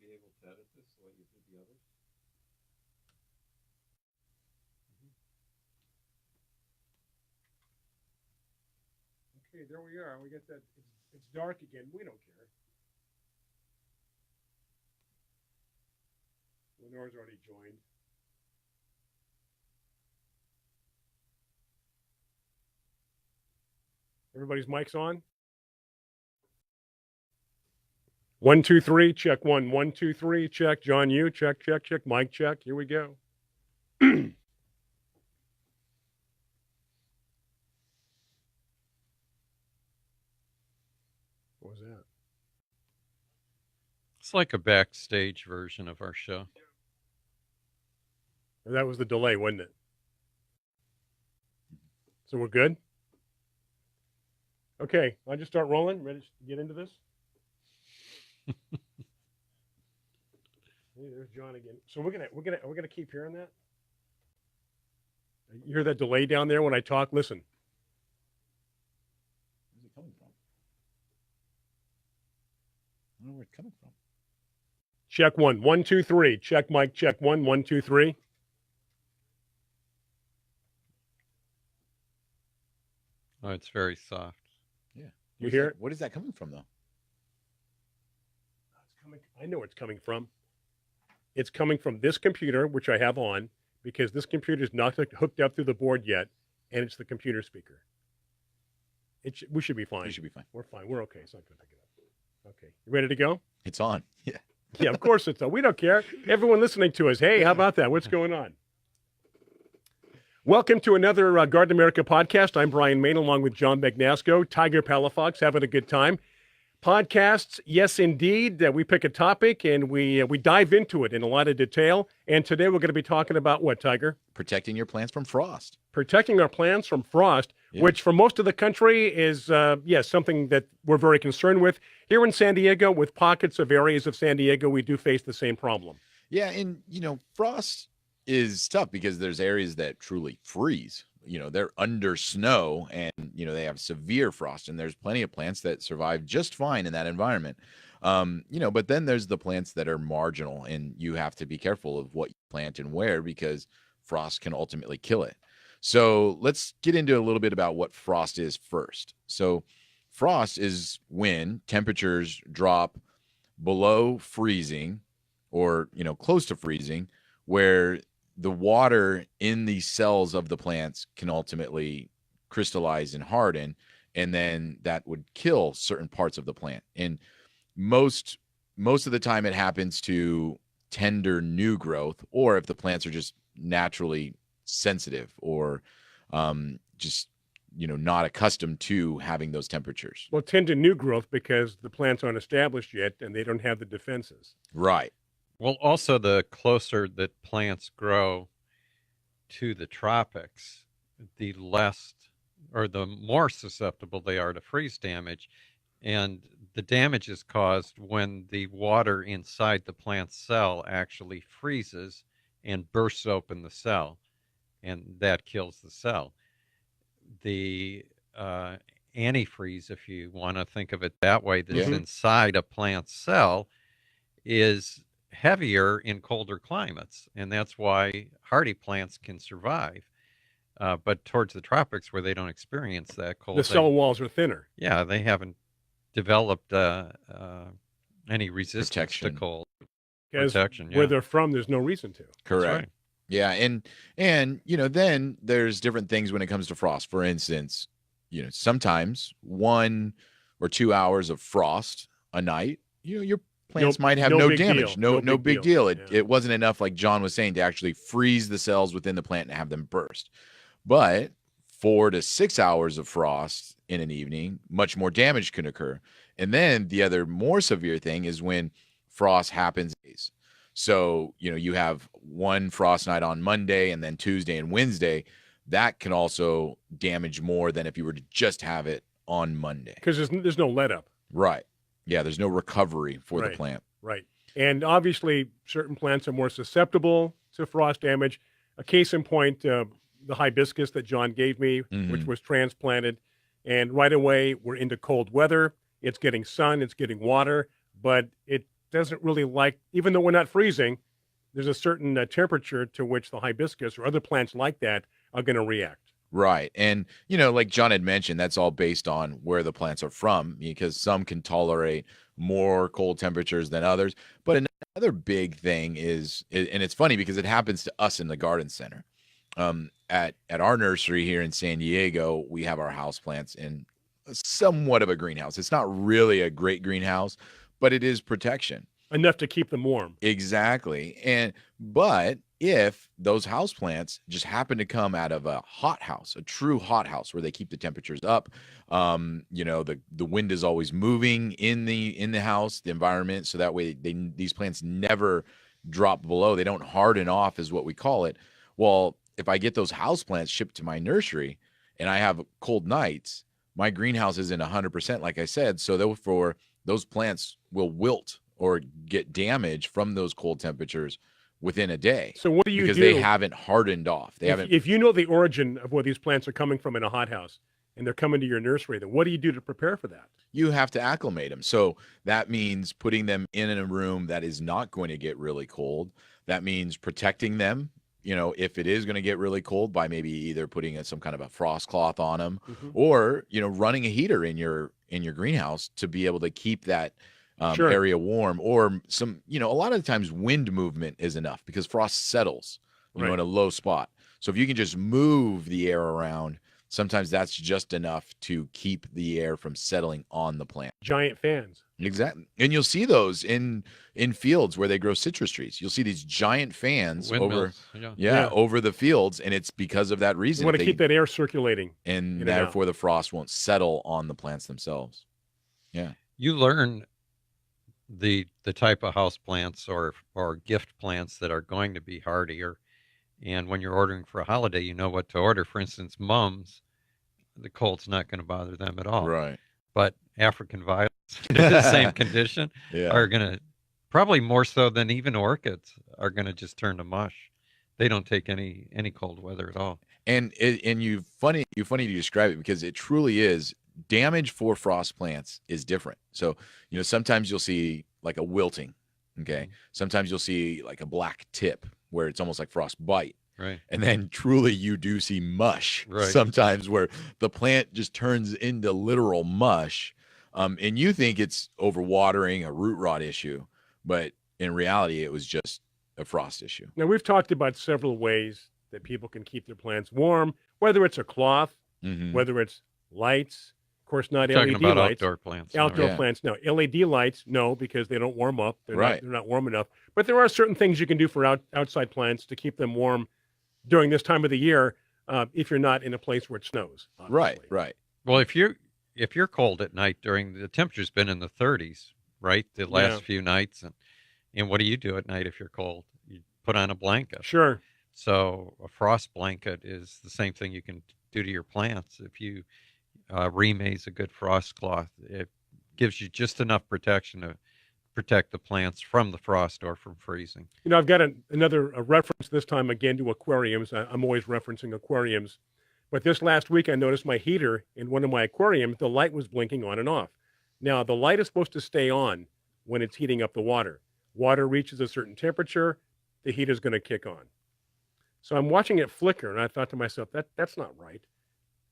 be able to edit this like you did the others? Okay, there we are. We get that. It's dark again. We don't care. Lenore's already joined. Everybody's mics on? 1, 2, 3, check 1. 1, 2, 3, check. John, you check, check, check. Mic check. Here we go. What was that? It's like a backstage version of our show. That was the delay, wasn't it? So we're good? Okay, I'll just start rolling. Ready to get into this? Hey, there's John again. So we're gonna keep hearing that. You hear that delay down there when I talk? Listen. Where's it coming from? I don't know where it's coming from. Check 1. 1, 2, 3. Check mic. Check 1. 1, 2, 3. Oh, it's very soft. Yeah. You hear it? What is that coming from, though? It's coming. I know where it's coming from. It's coming from this computer, which I have on, because this computer is not hooked up through the board yet, and it's the computer speaker. We should be fine. You should be fine. We're fine. We're okay. It's not going to pick it up. Okay. You ready to go? It's on. Yeah. Yeah, of course it's on. We don't care. Everyone listening to us, hey, how about that? What's going on? Welcome to another Garden America podcast. I'm Bryan Main, along with John Bagnasco, Tiger Palafox, having a good time. Podcasts, yes, indeed. We pick a topic and we dive into it in a lot of detail. And today we're going to be talking about what, Tiger? Protecting your plants from frost. Protecting our plants from frost, which for most of the country is, something that we're very concerned with. Here in San Diego, with pockets of areas of San Diego, we do face the same problem. Yeah, and, frost is tough because there's areas that truly freeze. They're under snow and, they have severe frost, and there's plenty of plants that survive just fine in that environment. But then there's the plants that are marginal, and you have to be careful of what you plant and where, because frost can ultimately kill it. So let's get into a little bit about what frost is first. So frost is when temperatures drop below freezing or, close to freezing, where the water in the cells of the plants can ultimately crystallize and harden, and then that would kill certain parts of the plant. And most of the time it happens to tender new growth, or if the plants are just naturally sensitive or just not accustomed to having those temperatures. Well, tend to new growth because the plants aren't established yet and they don't have the defenses. Right. Well, also the closer that plants grow to the tropics, the less or the more susceptible they are to freeze damage. And the damage is caused when the water inside the plant cell actually freezes and bursts open the cell, and that kills the cell. The antifreeze, if you want to think of it that way, that's inside a plant cell is heavier in colder climates, and that's why hardy plants can survive. But towards the tropics, where they don't experience that cold, the cell walls are thinner. Yeah, they haven't developed any resistance to cold. Protection. Where they're from, there's no reason to. Correct. Right. Yeah, and then there's different things when it comes to frost. For instance, sometimes 1 or 2 hours of frost a night, your plants might have no damage, no big deal. It wasn't enough, like John was saying, to actually freeze the cells within the plant and have them burst. But 4 to 6 hours of frost in an evening, much more damage can occur. And then the other more severe thing is when frost happens. So, you have one frost night on Monday and then Tuesday and Wednesday. That can also damage more than if you were to just have it on Monday. Because there's no let up. Right. Yeah, there's no recovery for the plant. Right. And obviously, certain plants are more susceptible to frost damage. A case in point, the hibiscus that John gave me, which was transplanted. And right away, we're into cold weather. It's getting sun, it's getting water, but it doesn't really like, even though we're not freezing, there's a certain temperature to which the hibiscus or other plants like that are going to react. Right. And, like John had mentioned, that's all based on where the plants are from, because some can tolerate more cold temperatures than others. But another big thing is, and it's funny because it happens to us in the garden center. At our nursery here in San Diego, we have our houseplants in somewhat of a greenhouse. It's not really a great greenhouse, but it is protection. Enough to keep them warm. Exactly. But if those houseplants just happen to come out of a hothouse, a true hothouse where they keep the temperatures up, the wind is always moving in the house, the environment, so that way these plants never drop below. They don't harden off, is what we call it. Well, if I get those houseplants shipped to my nursery and I have cold nights, my greenhouse isn't 100%, like I said, so therefore those plants will wilt or get damage from those cold temperatures within a day. So what do you do? Because they haven't hardened off. If you know the origin of where these plants are coming from in a hothouse and they're coming to your nursery, then what do you do to prepare for that? You have to acclimate them. So that means putting them in a room that is not going to get really cold. That means protecting them, if it is going to get really cold, by maybe either putting some kind of a frost cloth on them, or, running a heater in your greenhouse to be able to keep that area warm, or some, a lot of the times wind movement is enough because frost settles, in a low spot. So if you can just move the air around, sometimes that's just enough to keep the air from settling on the plant. Giant fans. Exactly. And you'll see those in fields where they grow citrus trees. You'll see these giant fans over the fields, and it's because of that reason. You want to keep that air circulating. And therefore the frost won't settle on the plants themselves. Yeah. You learn the type of house plants or gift plants that are going to be hardier, and when you're ordering for a holiday, you know what to order. For instance, mums, the cold's not going to bother them at all. Right. But African violets, the same condition, are going to, probably more so than even orchids, are going to just turn to mush. They don't take any cold weather at all. And funny to describe it, because it truly is. Damage for frost plants is different. So, sometimes you'll see like a wilting. Okay. Sometimes you'll see like a black tip where it's almost like frost bite. Right. And then truly you do see mush sometimes, where the plant just turns into literal mush. And you think it's overwatering, a root rot issue, but in reality, it was just a frost issue. Now, we've talked about several ways that people can keep their plants warm, whether it's a cloth, whether it's lights. Of course, not LED talking about lights. Outdoor plants. Outdoor plants, no. LED lights, no, because they don't warm up. They're not warm enough. But there are certain things you can do for outside plants to keep them warm during this time of the year, if you're not in a place where it snows. Obviously. Right. Well, if you're cold at night, the temperature's been in the 30s, right, the last few nights, and what do you do at night if you're cold? You put on a blanket. Sure. So a frost blanket is the same thing you can do to your plants. If you remaze a good frost cloth, it gives you just enough protection to protect the plants from the frost or from freezing. I've got another reference this time again to aquariums. I'm always referencing aquariums. But this last week, I noticed my heater in one of my aquariums, the light was blinking on and off. Now, the light is supposed to stay on when it's heating up the water. Water reaches a certain temperature, the heater's going to kick on. So I'm watching it flicker, and I thought to myself, that's not right.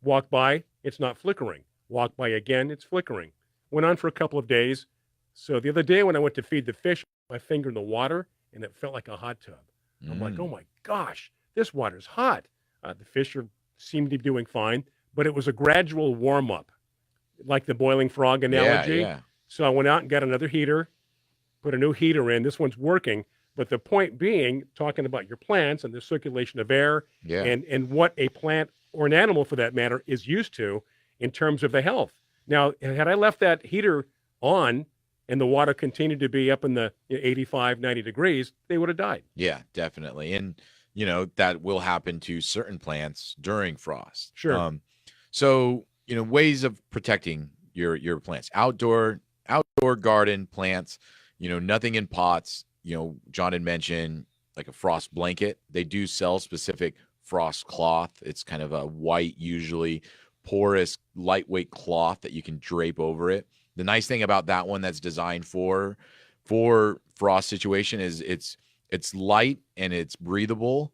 Walk by, it's not flickering. Walk by again, it's flickering. Went on for a couple of days. So the other day when I went to feed the fish, my finger in the water, and it felt like a hot tub. I'm like, oh my gosh, this water's hot. The fish seemed to be doing fine, but it was a gradual warm up, like the boiling frog analogy. Yeah. So I went out and got another heater, put a new heater in. This one's working. But the point being, talking about your plants and the circulation of air and what a plant or an animal, for that matter, is used to in terms of the health. Now, had I left that heater on and the water continued to be up in the 85, 90 degrees, they would have died. Yeah, definitely. And, that will happen to certain plants during frost. Sure. So, ways of protecting your plants, outdoor garden plants, nothing in pots. John had mentioned like a frost blanket. They do sell specific frost cloth. It's kind of a white, usually porous, lightweight cloth that you can drape over it. The nice thing about that one that's designed for for frost situation is it's light and it's breathable,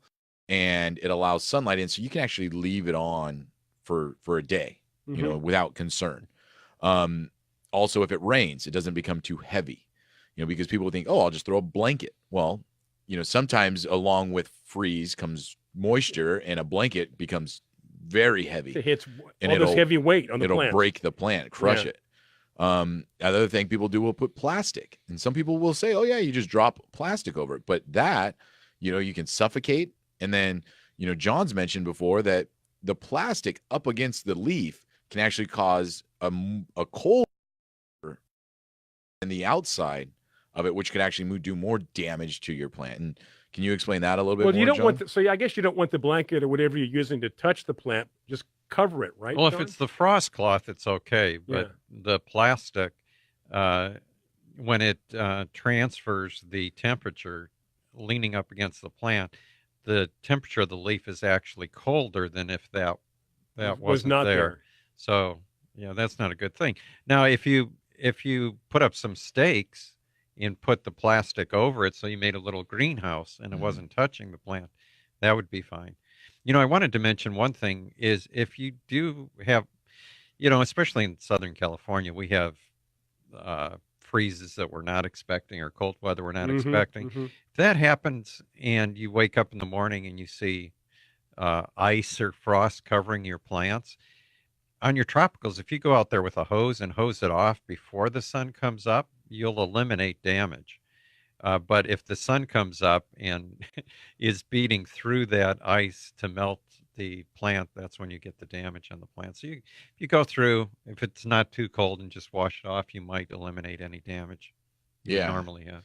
and it allows sunlight in, so you can actually leave it on for a day, without concern. Also, if it rains, it doesn't become too heavy, because people think, oh, I'll just throw a blanket. Well, sometimes along with freeze comes moisture, and a blanket becomes very heavy. It hits and all this heavy weight on the plant. It'll break the plant, crush it. Another thing people do will put plastic, and some people will say, oh yeah, you just drop plastic over it. But that, you can suffocate. And then, John's mentioned before that the plastic up against the leaf can actually cause a cold in the outside of it, which could actually do more damage to your plant. And can you explain that a little bit more, you don't John? want so I guess you don't want the blanket or whatever you're using to touch the plant. Just cover it, right? Well, John? if it's the frost cloth, it's okay. But the plastic, when it transfers the temperature leaning up against the plant, the temperature of the leaf is actually colder than if that wasn't not there. So, that's not a good thing. Now, if you put up some stakes and put the plastic over it, so you made a little greenhouse and it wasn't touching the plant, that would be fine. I wanted to mention one thing is if you do have, especially in Southern California, we have freezes that we're not expecting or cold weather we're not expecting. If that happens and you wake up in the morning and you see ice or frost covering your plants, on your tropicals, if you go out there with a hose and hose it off before the sun comes up, you'll eliminate damage. But if the sun comes up and is beating through that ice to melt the plant, that's when you get the damage on the plant. So you go through, if it's not too cold, and just wash it off, you might eliminate any damage you normally have.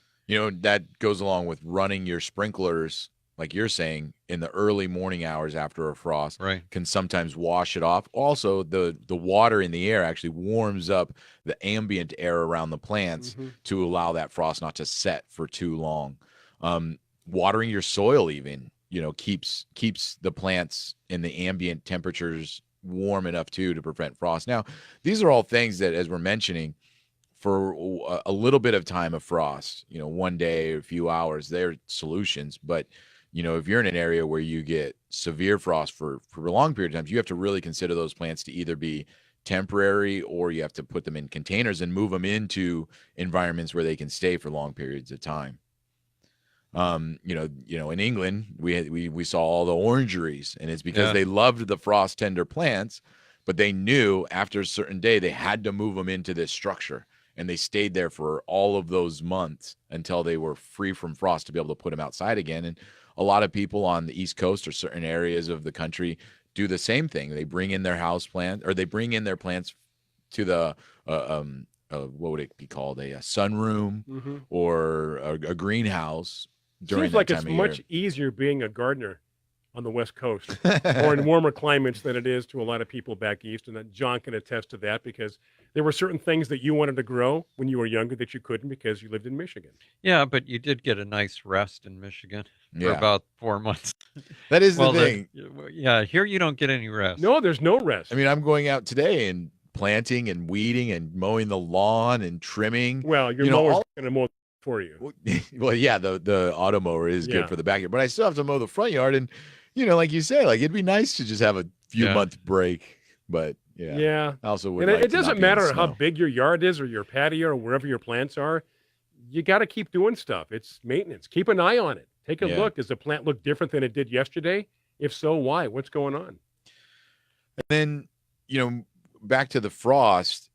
That goes along with running your sprinklers, like you're saying, in the early morning hours after a frost, can sometimes wash it off. Also, the water in the air actually warms up the ambient air around the plants to allow that frost not to set for too long. Watering your soil even, keeps the plants in the ambient temperatures warm enough too to prevent frost. Now, these are all things that, as we're mentioning, for a little bit of time of frost, one day or a few hours, they're solutions. But if you're in an area where you get severe frost for a long period of time, you have to really consider those plants to either be temporary, or you have to put them in containers and move them into environments where they can stay for long periods of time. In England, we saw all the orangeries, and it's because they loved the frost tender plants, but they knew after a certain day they had to move them into this structure, and they stayed there for all of those months until they were free from frost to be able to put them outside again. And a lot of people on the East Coast or certain areas of the country do the same thing. They bring in their house plant, or they bring in their plants to the what would it be called, a sunroom or a greenhouse. Seems like it's much easier being a gardener on the West Coast or in warmer climates than it is to a lot of people back east. And that John can attest to that, because there were certain things that you wanted to grow when you were younger that you couldn't because you lived in Michigan. Yeah, but you did get a nice rest in Michigan for about 4 months. That is the thing. Here you don't get any rest. No, there's no rest. I mean, I'm going out today and planting and weeding and mowing the lawn and trimming. Well, your mower's going to mow for you. Well, yeah, the auto mower is good for the backyard, but I still have to mow the front yard. And like you say, like, it'd be nice to just have a few month break, but I also would. And it doesn't matter how big your yard is or your patio or wherever your plants are. You got to keep doing stuff. It's maintenance. Keep an eye on it. Take a look. Does the plant look different than it did yesterday? If so, why? What's going on? And then, back to the frost,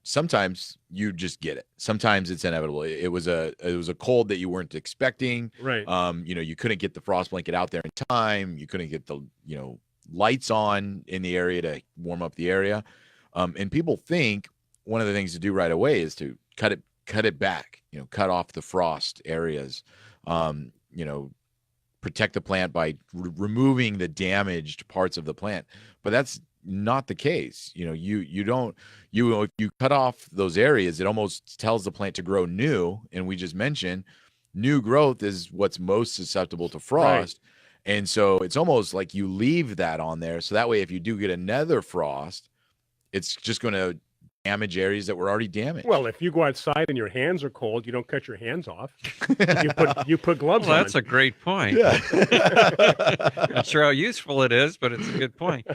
sometimes you just get it. Sometimes it's inevitable. It was a cold that you weren't expecting. Right. You couldn't get the frost blanket out there in time. You couldn't get the, lights on in the area to warm up the area. And people think one of the things to do right away is to cut it back, cut off the frost areas, protect the plant by removing the damaged parts of the plant. But that's not the case. If you cut off those areas, it almost tells the plant to grow new. And we just mentioned new growth is what's most susceptible to frost. Right. And so it's almost like you leave that on there. So that way, if you do get another frost, it's just going to damage areas that were already damaged. Well, if you go outside and your hands are cold, you don't cut your hands off. You put gloves Well, on. that's a great point. yeah. Not sure how useful it is, but it's a good point.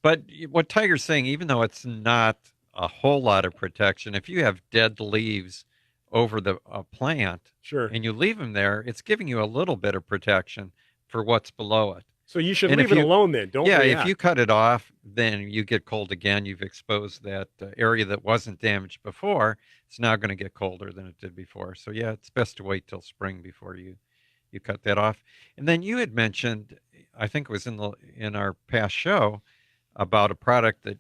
But what Tiger's saying, even though it's not a whole lot of protection, if you have dead leaves over the plant Sure. and you leave them there, it's giving you a little bit of protection for what's below it. So you should And leave if it you- alone then. Don't Yeah, react. if you cut it off, then you get cold again. You've exposed that area that wasn't damaged before. It's now going to get colder than it did before. So yeah, it's best to wait till spring before you cut that off. And then you had mentioned, I think it was in our past show, about a product that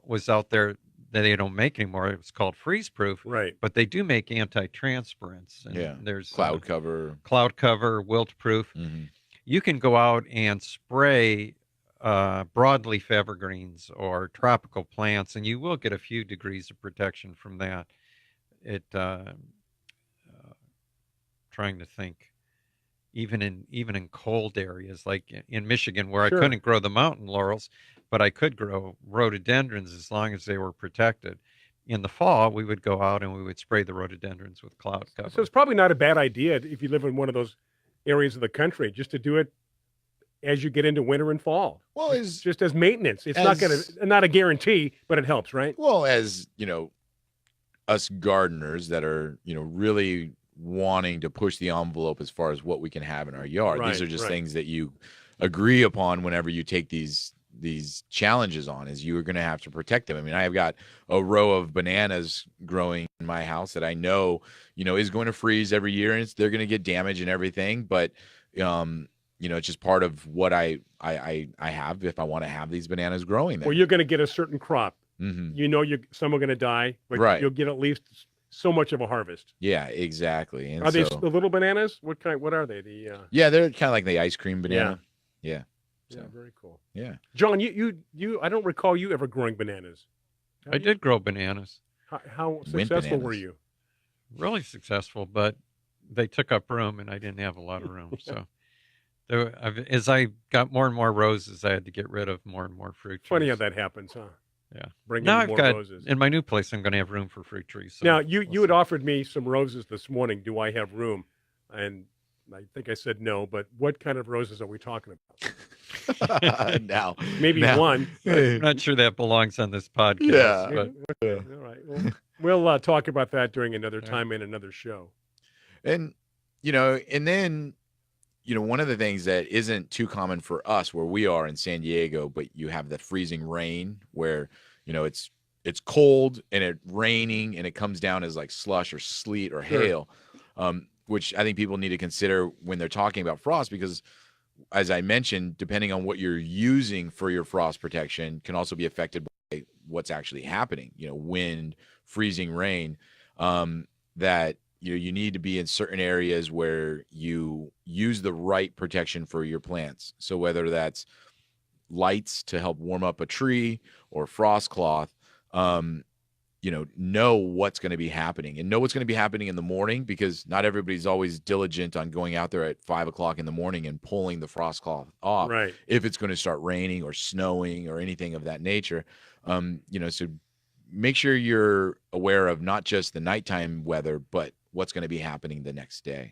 was out there that they don't make anymore. It was called Freeze Proof, Right. but they do make anti-transparents. And Yeah. there's Cloud cover. cloud cover, wilt proof. Mhm. You can go out and spray broadleaf evergreens or tropical plants, and you will get a few degrees of protection from that. Trying to think, even in cold areas like in Michigan, where Sure. I couldn't grow the mountain laurels, but I could grow rhododendrons as long as they were protected. In the fall, we would go out and we would spray the rhododendrons with cloud cover. So it's probably not a bad idea if you live in one of those areas of the country, just to do it as you get into winter and fall. Well, Just as maintenance. It's not a guarantee, but it helps, right? Well, as us gardeners that are, really wanting to push the envelope as far as what we can have in our yard. Right, These are just right. things that you agree upon whenever you take these challenges on, is you are going to have to protect them. I mean, I've got a row of bananas growing in my house that I know, is going to freeze every year, and they're going to get damaged and everything. But, it's just part of what I have if I want to have these bananas growing there. Well, you're going to get a certain crop. Mhm. Some are going to die, but Right. you'll get at least so much of a harvest. Yeah, exactly. And Are they so, the little bananas? What are they? yeah, they're kind of like the ice cream banana. Yeah. Yeah, So, very cool. yeah. John, you I don't recall you ever growing bananas. I did grow bananas, How Wind successful were bananas. you? really successful, but they took up room, and I didn't have a lot of room. So, as I got more and more roses, I had to get rid of more and more fruit trees. Funny how that happens, huh? Yeah. Bring Now in I've more got roses. in my new place. I'm going to have room for fruit trees. So Now you we'll had see. offered me some roses this morning. Do I have room? And I think I said no. But what kind of roses are we talking about? now, Maybe now- one. I'm not sure that belongs on this podcast. Yeah. But All right. We'll talk about that during another time in another show. And and then one of the things that isn't too common for us where we are in San Diego, but you have the freezing rain where it's cold and it's raining and it comes down as like slush or sleet or Sure. hail, which I think people need to consider when they're talking about frost, because as I mentioned, depending on what you're using for your frost protection can also be affected by what's actually happening, wind, freezing rain, that you need to be in certain areas where you use the right protection for your plants. So whether that's lights to help warm up a tree or frost cloth, know what's going to be happening and know what's going to be happening in the morning, because not everybody's always diligent on going out there at 5 o'clock in the morning and pulling the frost cloth off Right. if it's going to start raining or snowing or anything of that nature. So make sure you're aware of not just the nighttime weather, but what's going to be happening the next day.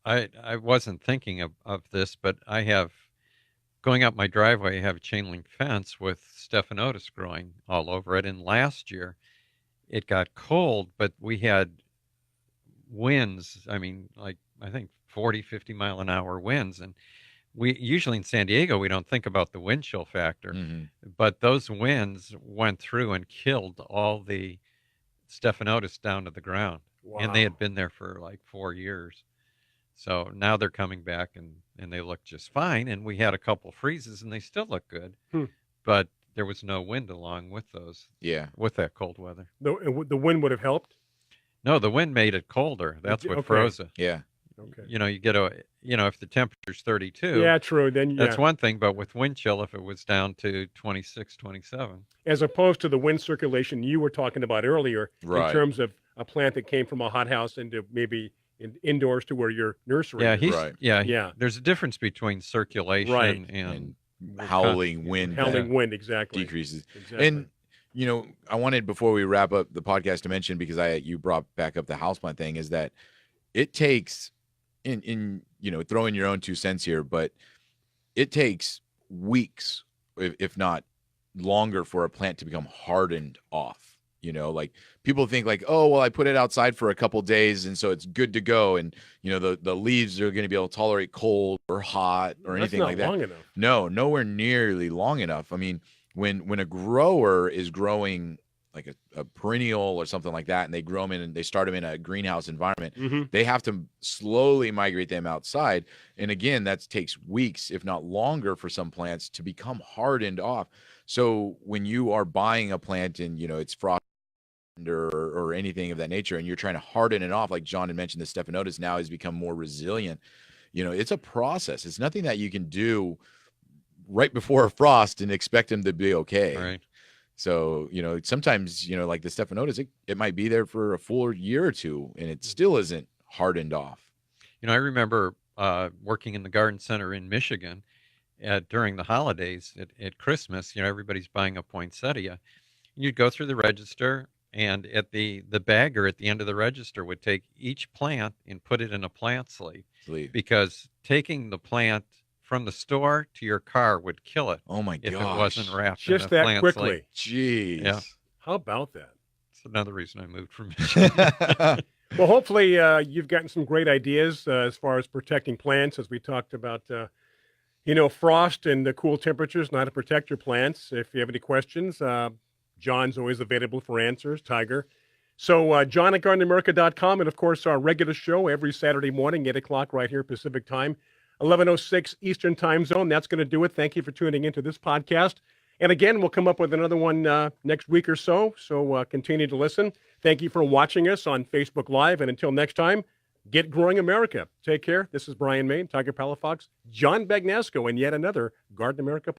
I wasn't thinking of this, but I have, going up my driveway, I have a chain link fence with stephanotis growing all over it. And last year it got cold, but we had winds. I mean, like, I think 40, 50 mile an hour winds. And we usually in San Diego, we don't think about the wind chill factor, Mhm. but those winds went through and killed all the stephanotis down to the ground. And they had Wow. been there for like 4 years. So now they're coming back and they look just fine. And we had a couple freezes and they still look good. Hmm. But there was no wind along with Yeah. with that cold weather. The wind would have helped. No, the wind made it colder. That's what Okay. froze it. Yeah. Okay. You get if the temperature's 32, Yeah, true. Then that's yeah. one thing. But with wind chill, if it was down to 26, 27. As opposed to the wind circulation you were talking about earlier, Right. in terms of a plant that came from a hothouse into maybe indoors to where your nursery Yeah, is. Right. yeah. There's a difference between circulation Right. and Howling wind Howling wind, exactly. decreases. Exactly. And I wanted, before we wrap up the podcast, to mention, because you brought back up the houseplant thing, is that it takes throw in your own 2 cents here, but it takes weeks, if not longer, for a plant to become hardened off. Like people think like, oh, well, I put it outside for a couple days and so it's good to go. And, the leaves are going to be able to tolerate cold or hot or anything like that. That's not long enough. No, nowhere nearly long enough. I mean, when a grower is growing like a perennial or something like that, and they grow them and they start them in a greenhouse environment, Mm-hmm. they have to slowly migrate them outside. And again, that takes weeks, if not longer, for some plants to become hardened off. So when you are buying a plant and, it's frost or anything of that nature, and you're trying to harden it off, like John had mentioned, the Stephanotis now has become more resilient. It's a process. It's nothing that you can do right before a frost and expect them to be okay. Right. So, sometimes, like the Stephanotis, it might be there for a full year or two and it still isn't hardened off. I remember working in the garden center in Michigan during the holidays at Christmas. Everybody's buying a poinsettia. You'd go through the register, and at the bagger at the end of the register would take each plant and put it in a plant sleeve, because taking the plant from the store to your car would kill it. Oh my gosh. If it wasn't wrapped Just in a that plant quickly. sleeve. Jeez. Yeah. How about that? It's another reason I moved from Michigan. Well, hopefully you've gotten some great ideas as far as protecting plants, as we talked about, frost and the cool temperatures, how to protect your plants. If you have any questions, John's always available for answers, Tiger. So John at GardenAmerica.com, and of course our regular show every Saturday morning, 8 o'clock right here Pacific time, 11:06 Eastern time zone. That's going to do it. Thank you for tuning into this podcast. And again, we'll come up with another one next week or so. So continue to listen. Thank you for watching us on Facebook Live. And until next time, get growing America. Take care. This is Bryan Main, Tiger Palafox, John Bagnasco, and yet another Garden America